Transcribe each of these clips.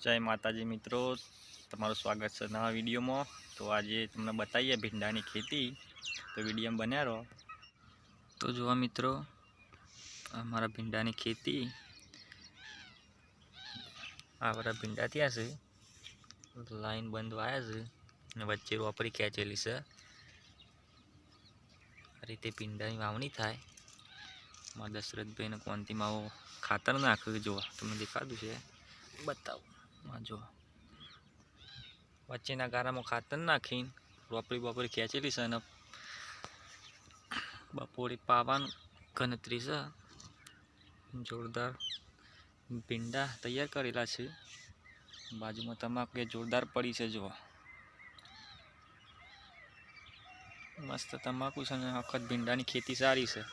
जय माताजी मित्रों, तमाરું स्वागत है नवा वीडियो में। तो आज तमने बताइए भींडा की खेती, तो वीडियो में बन्या रहो। तो जो मित्रों, अमरा भींडा की खेती आ बड़ा भींडा थया से लाइन बंधवाया से वच्चे रोपड़ी खेचेली से। आ रीते भींडा की वावणी थाय। मारा दशरथ भाई ने क्वांटी में खातर नाख्યું जो तमने देखाडું છે बताओ। जो वच्चेना गारा में खातर नाखी रोपड़ी बोपड़ी खेचेली से बपोरे पावन गणतरी से जोरदार भींडा तैयार करेला छे। बाजू में तमाकू जोरदार पड़ी से जो मस्त तमाकू से आखत भींडा की खेती सारी से।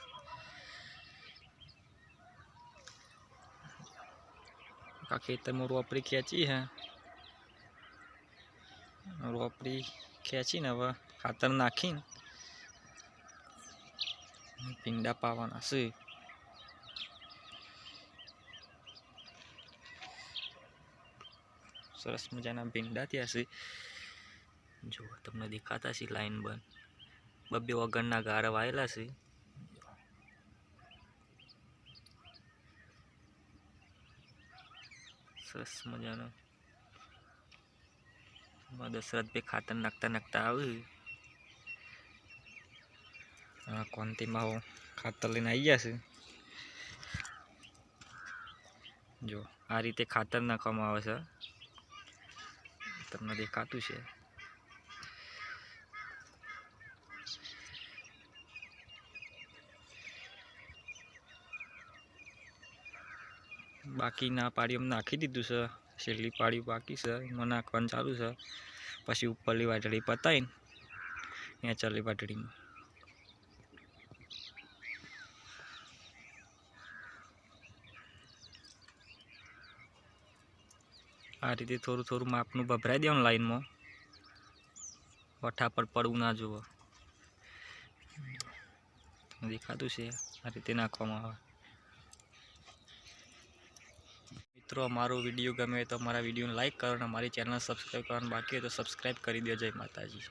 खेतर में रोपड़ी खेची है, रोपड़ी खेची ने हवे खातर नाखी भींडा पावाना छे। सरस मजाना भींडा थया छे जो तमने देखाता छे। लाइन बन बब्बे वगरना गारा वायेला छे। सरस मजानो दशरथ भाई खातर नाखता नाखता आवे क्वांटी में खातर लईने आई गया छे। जो आ रीते खातर नाखवामां आवे छे, तमने देखातुं छे। बाकी ना पाड़ी में नाखी दीधुं छे, छेल्ली पाड़ी बाकी छे एमां नाखवानुं चालू छे। पछी उपरली वाटड़ी पताईने नीचेली वाटड़ी में आ रीते थोड़ुं थोड़ुं मापनुं भभराई देवानुं लाइन में, वठा पर पड़वुं ना जोवे। देखातुं छे आ रीते नाखवामां आवे। मित्रों, अमारो विडियो गमे तो अमारा विडियो ने लाइक करो, अमारी चेनल सब्सक्राइब करवानुं बाकी है तो सब्सक्राइब करी दो। जय माताजी।